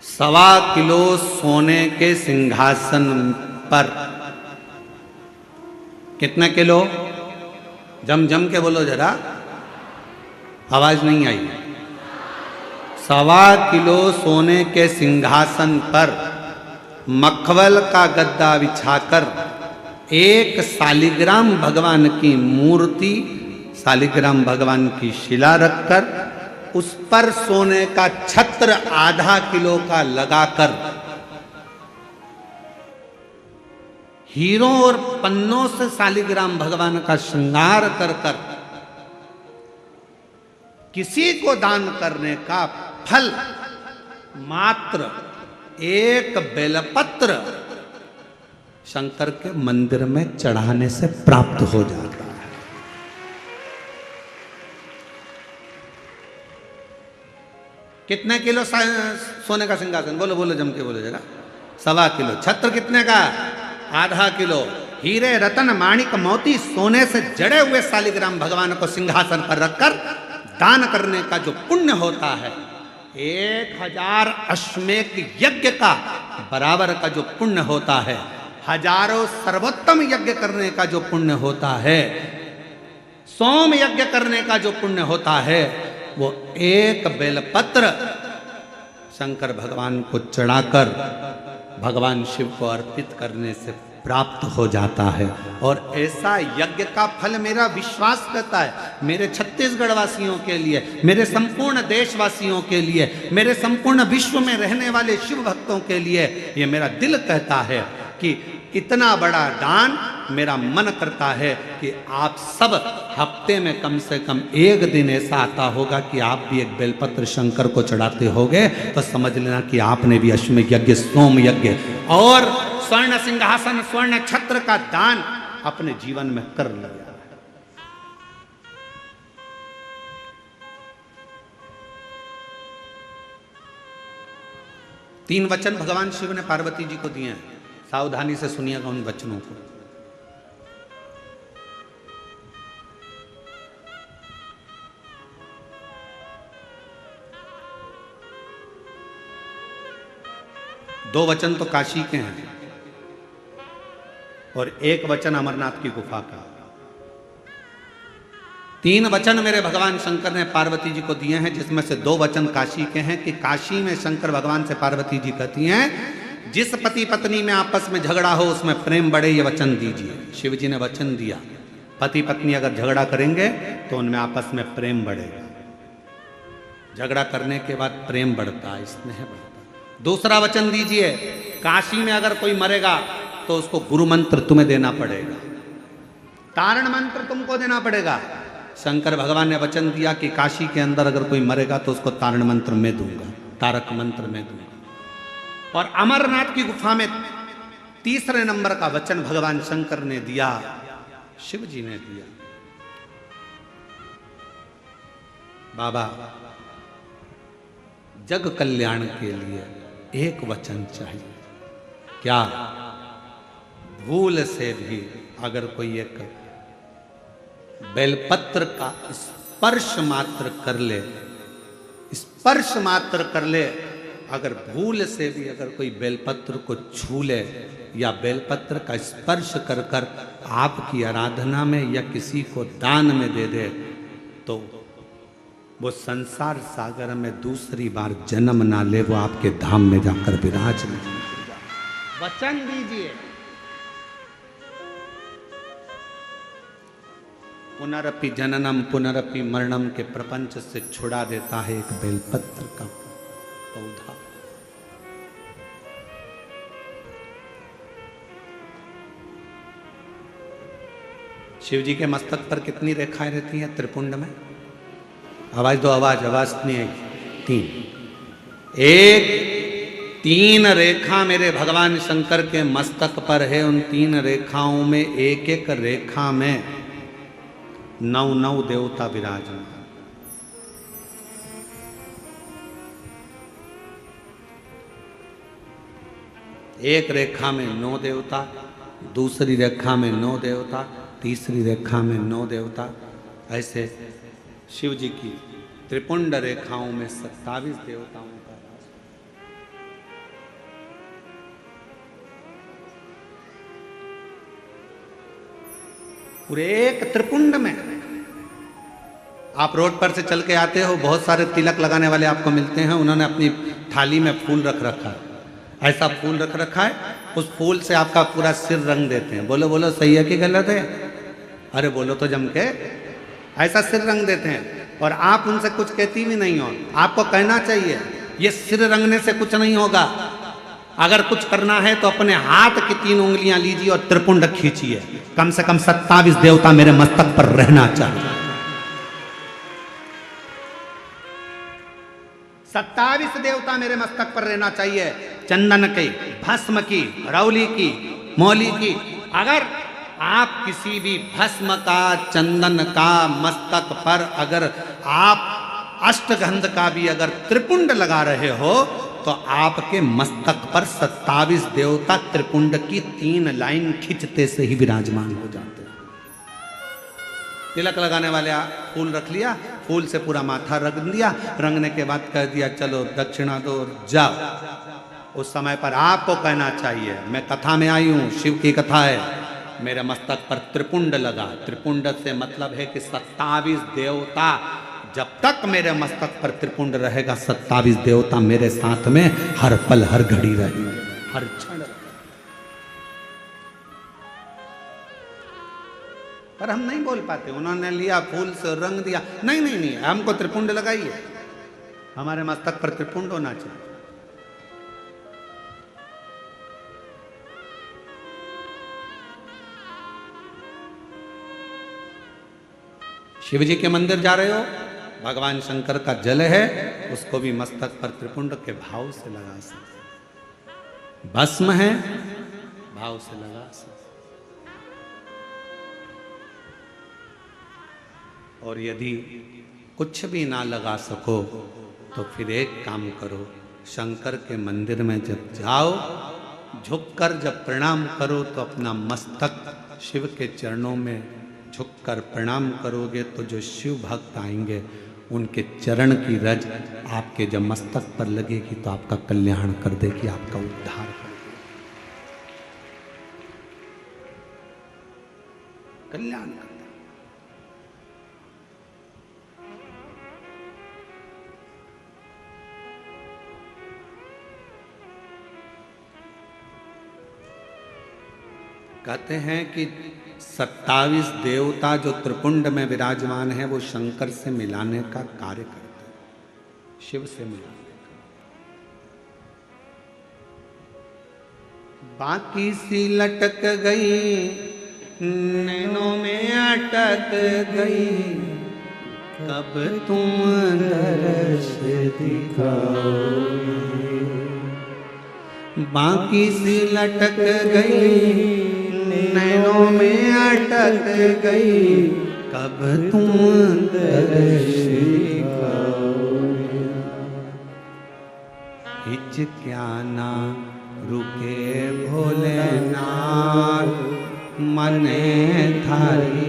1.25 kilo सोने के सिंहासन पर कितने किलो? जम जम के बोलो जरा, आवाज नहीं आई। 1.25 किलो सोने के सिंहासन पर मखमल का गद्दा बिछाकर एक शालिग्राम भगवान की मूर्ति, शालिग्राम भगवान की शिला रखकर उस पर सोने का छत्र 0.5 किलो का लगाकर हीरों और पन्नों से शालिग्राम भगवान का श्रृंगार कर कर किसी को दान करने का फल मात्र एक बेलपत्र शंकर के मंदिर में चढ़ाने से प्राप्त हो जाता है। कितने किलो सोने का सिंहासन? बोलो बोलो जम के बोलो जरा। 1.25 किलो। छत्र कितने का? 0.5 किलो। हीरे रतन माणिक मोती सोने से जड़े हुए शालिग्राम भगवान को सिंहासन पर रखकर दान करने का जो पुण्य होता है, 1000 अश्वमेध यज्ञ का बराबर का जो पुण्य होता है, हजारों सर्वोत्तम यज्ञ करने का जो पुण्य होता है, सोम यज्ञ करने का जो पुण्य होता है, वो एक बेलपत्र शंकर भगवान को चढ़ाकर भगवान शिव को अर्पित करने से प्राप्त हो जाता है। और ऐसा यज्ञ का फल मेरा विश्वास करता है, मेरे छत्तीसगढ़ वासियों के लिए, मेरे संपूर्ण देशवासियों के लिए, मेरे संपूर्ण विश्व में रहने वाले शिव भक्तों के लिए, ये मेरा दिल कहता है कि इतना बड़ा दान मेरा मन करता है कि आप सब हफ्ते में कम से कम एक दिन ऐसा आता होगा कि आप भी एक बेलपत्र शंकर को चढ़ाते होगे, तो समझ लेना कि आपने भी अश्वमेध यज्ञ, सोम यज्ञ और स्वर्ण सिंहासन, स्वर्ण छत्र का दान अपने जीवन में कर लिया। तीन वचन भगवान शिव ने पार्वती जी को दिए हैं, सावधानी से सुनिएगा उन वचनों को। दो वचन तो काशी के हैं और एक वचन अमरनाथ की गुफा का। 3 वचन मेरे भगवान शंकर ने पार्वती जी को दिए हैं, जिसमें से 2 वचन काशी के हैं कि काशी में शंकर भगवान से पार्वती जी कहती हैं, जिस पति पत्नी में आपस में झगड़ा हो उसमें प्रेम बढ़े, ये वचन दीजिए। शिव जी ने वचन दिया, पति पत्नी अगर झगड़ा करेंगे तो उनमें आपस में प्रेम बढ़ेगा। झगड़ा करने के बाद प्रेम बढ़ता है, स्नेह बढ़ता है। दूसरा वचन दीजिए, काशी में अगर कोई मरेगा तो उसको गुरु मंत्र तुम्हें देना पड़ेगा, तारण मंत्र तुमको देना पड़ेगा। शंकर भगवान ने वचन दिया कि काशी के अंदर अगर कोई मरेगा तो उसको तारण मंत्र में दूंगा, तारक मंत्र में दूंगा। और अमरनाथ की गुफा में तीसरे नंबर का वचन भगवान शंकर ने दिया, शिव जी ने दिया, बाबा जग कल्याण के लिए एक वचन चाहिए। क्या? भूल से भी अगर कोई एक बेलपत्र का स्पर्श मात्र कर ले, स्पर्श मात्र कर ले, अगर भूल से भी अगर कोई बेलपत्र को छू ले या बेलपत्र का स्पर्श कर कर आपकी आराधना में या किसी को दान में दे दे, तो वो संसार सागर में दूसरी बार जन्म ना ले, वो आपके धाम में जाकर विराज ले। वचन दीजिए, पुनरपि जननम पुनरपि मरणम के प्रपंच से छुड़ा देता है एक बेलपत्र का पौधा। शिव जी के मस्तक पर कितनी रेखाएं रहती हैं त्रिपुंड में? आवाज दो, आवाज आवाज नहीं आएगी। 3 एक 3 रेखा मेरे भगवान शंकर के मस्तक पर है। उन 3 रेखाओं में एक एक रेखा में 9 देवता विराजमान। एक रेखा में 9 देवता, दूसरी रेखा में 9 देवता, तीसरी रेखा में 9 देवता। ऐसे शिव जी की त्रिपुंड रेखाओं में 27 देवताओं का वास। पूरे एक त्रिपुंड में। आप रोड पर से चल के आते हो, बहुत सारे तिलक लगाने वाले आपको मिलते हैं, उन्होंने अपनी थाली में फूल रख रखा है, ऐसा फूल रख रखा है, उस फूल से आपका पूरा सिर रंग देते हैं। बोलो बोलो सही है कि गलत है? अरे बोलो तो जम के। ऐसा सिर रंग देते हैं और आप उनसे कुछ कहती भी नहीं हो। आपको कहना चाहिए ये सिर रंगने से कुछ नहीं होगा, अगर कुछ करना है तो अपने हाथ की 3 उंगलियां लीजिए और त्रिपुंड खींचिए। कम से कम 27 देवता मेरे मस्तक पर रहना चाहिए। 27 देवता मेरे मस्तक पर रहना चाहिए। चंदन की, भस्म की, रौली की, मौली की। अगर आप किसी भी भस्म का, चंदन का मस्तक पर अगर आप अष्टगंध का भी अगर त्रिपुंड लगा रहे हो तो आपके मस्तक पर 27 देवता त्रिपुंड की 3 लाइन खींचते से ही विराजमान हो जाते हैं। तिलक लगाने वाले फूल रख लिया, फूल से पूरा माथा रंग दिया, रंगने के बाद कह दिया चलो दक्षिणा दो और जाओ। उस समय पर आपको कहना चाहिए मैं कथा में आई हूं, शिव की कथा है, मेरे मस्तक पर त्रिपुंड लगा। त्रिपुंड से मतलब है कि 27 देवता, जब तक मेरे मस्तक पर त्रिपुंड रहेगा 27 देवता मेरे साथ में हर पल हर घड़ी रहेंगे, हर क्षण। पर हम नहीं बोल पाते, उन्होंने लिया फूल से रंग दिया, नहीं नहीं नहीं, हमको त्रिपुंड लगाइए, हमारे मस्तक पर त्रिपुंड होना चाहिए। शिव जी के मंदिर जा रहे हो, भगवान शंकर का जल है, उसको भी मस्तक पर त्रिपुंड के भाव से लगा सकते। भस्म है, भाव से लगा सकते। और यदि कुछ भी ना लगा सको तो फिर एक काम करो, शंकर के मंदिर में जब जाओ, झुककर जब प्रणाम करो तो अपना मस्तक शिव के चरणों में झुककर प्रणाम करोगे तो जो शिव भक्त आएंगे उनके चरण की रज आपके जब मस्तक पर लगेगी तो आपका कल्याण कर देगी, आपका उद्धार कर देगी, कल्याण कर देगी। कहते हैं कि 27 देवता जो त्रिपुंड में विराजमान है वो शंकर से मिलाने का कार्य करते हैं, शिव से मिलाने का। बाकी सी लटक गई, नैनों में अटक गई, कब तुम दर्श दिखाओगे। बाकी सी लटक गई, नैनों में अटक गई, कब तुम दर्श दिखाओगे। हिचक्याना रुके भोलेनाथ, मने थारी